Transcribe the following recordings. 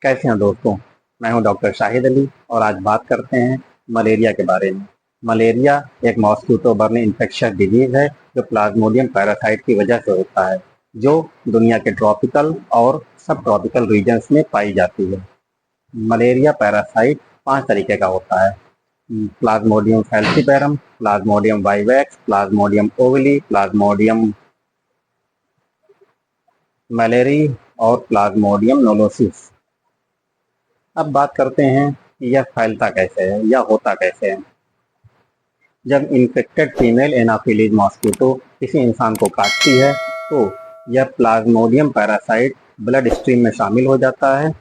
कैसे हैं दोस्तों। मैं हूं डॉक्टर शाहिद अली और आज बात करते हैं मलेरिया के बारे में। मलेरिया एक मॉस्किटो बर्न इन्फेक्शियस डिजीज है जो प्लाज्मोडियम पैरासाइट की वजह से होता है, जो दुनिया के ट्रॉपिकल और सब ट्रॉपिकल रीजन्स में पाई जाती है। मलेरिया पैरासाइट 5 तरीके का होता है: plasmodium falciparum, plasmodium vivax, plasmodium ovale, plasmodium malariae और प्लाज्मोडियम नोलोसिस। अब बात करते हैं कि यह फैलता कैसे है या होता कैसे है। जब इन्फेक्टेड फीमेल एनाफिलीज मॉस्किटो किसी इंसान को काटती है तो यह प्लाज्मोडियम पैरासाइट ब्लड स्ट्रीम में शामिल हो जाता है,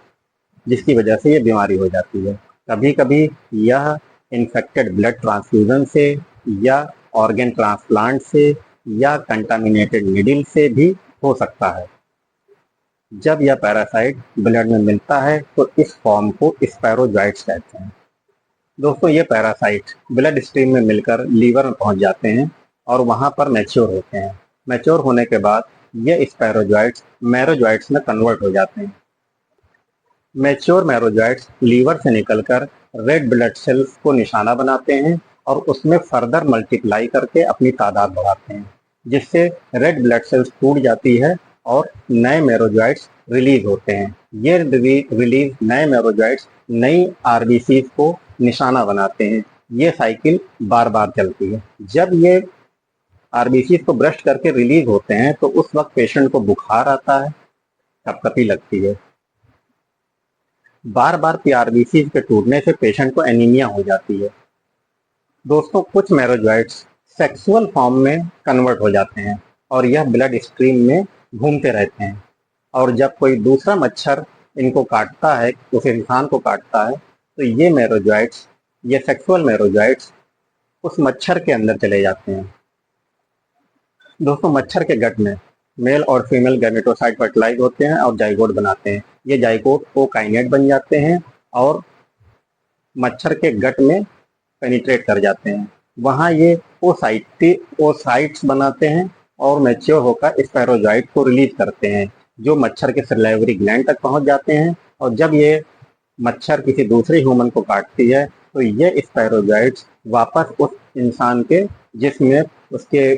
जिसकी वजह से यह बीमारी हो जाती है। कभी कभी यह इन्फेक्टेड ब्लड ट्रांसफ्यूजन से या ऑर्गन ट्रांसप्लांट से या कंटामिनेटेड निडल से भी हो सकता है। जब यह पैरासाइट ब्लड में मिलता है तो इस फॉर्म को स्पैरोजॉइट्स कहते हैं। दोस्तों, ये पैरासाइट ब्लड स्ट्रीम में मिलकर लीवर में पहुंच जाते हैं और वहां पर मैच्योर होते हैं। मैच्योर होने के बाद ये स्पैरोजॉइट्स मैरोजॉइट्स में कन्वर्ट हो जाते हैं। मैच्योर मैरोजॉइट्स लीवर से निकलकर रेड ब्लड सेल्स को निशाना बनाते हैं और उसमें फर्दर मल्टीप्लाई करके अपनी तादाद बढ़ाते हैं, जिससे रेड ब्लड सेल्स टूट जाती है और नए मैरोजॉइट्स रिलीज होते हैं। ये रिलीज नए मैरोजॉइट्स नई आरबीसी को निशाना बनाते हैं। ये साइकिल बार बार चलती है। जब ये आरबीसी को ब्रस्ट करके रिलीज होते हैं तो उस वक्त पेशेंट को बुखार आता है, कपकपी लगती है। बार बार पीआरबीसी के टूटने से पेशेंट को एनीमिया हो जाती है। दोस्तों, कुछ मैरोजॉइट्स सेक्सुअल फॉर्म में कन्वर्ट हो जाते हैं और यह ब्लड स्ट्रीम में घूमते रहते हैं, और जब कोई दूसरा मच्छर इनको काटता है, उस इंसान को काटता है, तो ये मैरोजॉइट्स, ये सेक्सुअल मैरोजॉइट्स उस मच्छर के अंदर चले जाते हैं। दोस्तों, मच्छर के गट में मेल और फीमेल गैमेटोसाइट फर्टिलाइज होते हैं और जाइगोट बनाते हैं। ये जाइगोट ओकाइनेट बन जाते हैं और मच्छर के गट में पेनिट्रेट कर जाते हैं। वहाँ ये ओसाइट्स बनाते हैं और मैच्योर होकर स्पैरोजॉइट को रिलीज करते हैं, जो मच्छर के सलाइवरी ग्लैंड तक पहुँच जाते हैं। और जब ये मच्छर किसी दूसरे ह्यूमन को काटती है तो ये स्पैरोजॉइट्स वापस उस इंसान के जिस्म में, उसके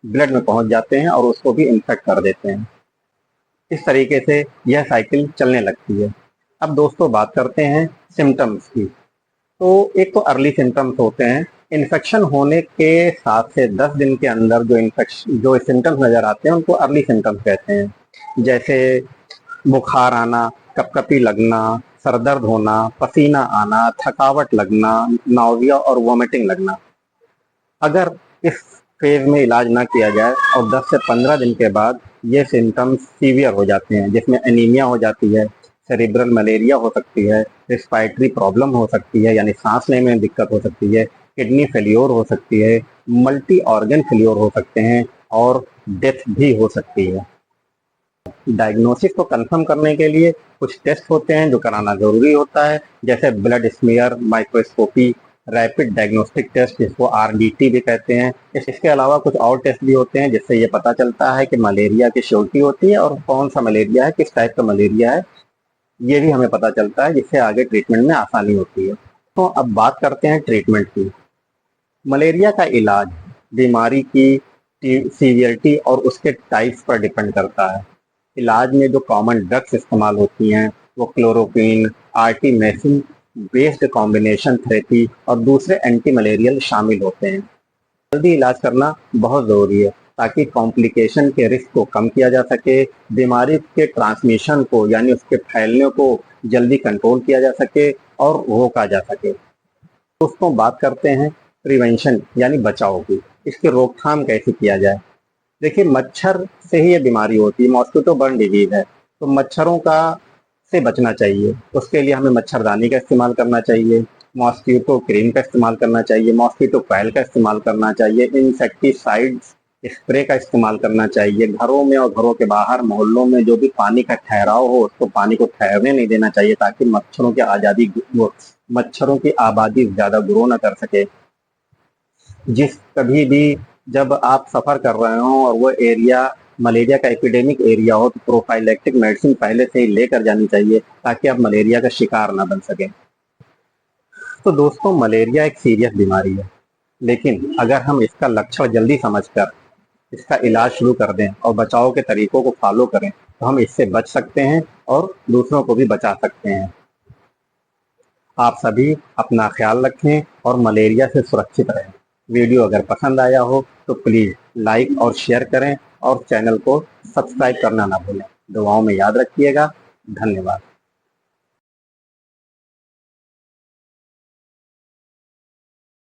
ब्लड में पहुंच जाते हैं और उसको भी इन्फेक्ट कर देते हैं। इस तरीके से यह साइकिल चलने लगती है। अब दोस्तों, बात करते हैं सिम्टम्स की। तो एक तो अर्ली सिम्टम्स होते हैं। इन्फेक्शन होने के 7 से 10 दिन के अंदर जो सिम्टम्स नज़र आते हैं उनको अर्ली सिम्टम्स कहते हैं। जैसे बुखार आना, कपकपी लगना, सरदर्द होना, पसीना आना, थकावट लगना, नाउजिया और वॉमिटिंग लगना। अगर इस फेज में इलाज ना किया जाए और 10 से 15 दिन के बाद ये सिम्टम्स सीवियर हो जाते हैं, जिसमें एनीमिया हो जाती है, सेरिब्रल मलेरिया हो सकती है, रिस्पायरेटरी प्रॉब्लम हो सकती है, यानी सांस लेने में दिक्कत हो सकती है, किडनी फेल्योर हो सकती है, मल्टी ऑर्गन फेल्योर हो सकते हैं और डेथ भी हो सकती है। डायग्नोसिस को कंफर्म करने के लिए कुछ टेस्ट होते हैं जो कराना जरूरी होता है, जैसे blood smear, microscopy, rapid diagnostic test, जिसको आरडीटी भी कहते हैं। इसके अलावा कुछ और टेस्ट भी होते हैं जिससे ये पता चलता है कि मलेरिया की श्योरिटी होती है और कौन सा मलेरिया है, किस टाइप का मलेरिया है, ये भी हमें पता चलता है, जिससे आगे ट्रीटमेंट में आसानी होती है। तो अब बात करते हैं ट्रीटमेंट की। मलेरिया का इलाज बीमारी की सीवियरिटी और उसके टाइप्स पर डिपेंड करता है। इलाज में जो कॉमन ड्रग्स इस्तेमाल होती हैं वो क्लोरोक्विन, आर्टीमेसिन बेस्ड कॉम्बिनेशन थेरेपी और दूसरे एंटी मलेरियल शामिल होते हैं। जल्दी इलाज करना बहुत ज़रूरी है ताकि कॉम्प्लिकेशन के रिस्क को कम किया जा सके, बीमारी के ट्रांसमिशन को यानी उसके फैलने को जल्दी कंट्रोल किया जा सके और रोका जा सके। दोस्तों, बात करते हैं प्रिवेंशन यानी बचाव की। इसकी रोकथाम कैसे किया जाए। देखिए, मच्छर से ही ये बीमारी होती है, मॉस्किटो बर्न डिजीज है, तो मच्छरों का से बचना चाहिए। उसके लिए हमें मच्छरदानी का इस्तेमाल करना चाहिए, मॉस्किटो क्रीम का इस्तेमाल करना चाहिए, मॉस्किटो कॉइल का इस्तेमाल करना चाहिए, इंसेक्टिसाइड्स स्प्रे का इस्तेमाल करना चाहिए। घरों में और घरों के बाहर मोहल्लों में जो भी पानी का ठहराव हो उसको पानी को ठहरने नहीं देना चाहिए, ताकि मच्छरों की आबादी ज़्यादा ग्रो ना कर सके। कभी भी जब आप सफ़र कर रहे हो और वो एरिया मलेरिया का एपिडेमिक एरिया हो तो प्रोफाइलैक्टिक मेडिसिन पहले से ही लेकर जानी चाहिए ताकि आप मलेरिया का शिकार ना बन सके। तो दोस्तों, मलेरिया एक सीरियस बीमारी है, लेकिन अगर हम इसका लक्षण जल्दी समझकर इसका इलाज शुरू कर दें और बचाव के तरीकों को फॉलो करें तो हम इससे बच सकते हैं और दूसरों को भी बचा सकते हैं। आप सभी अपना ख्याल रखें और मलेरिया से सुरक्षित रहें। वीडियो अगर पसंद आया हो तो प्लीज़ लाइक और शेयर करें और चैनल को सब्सक्राइब करना ना भूलें। दुआओं में याद रखिएगा। धन्यवाद।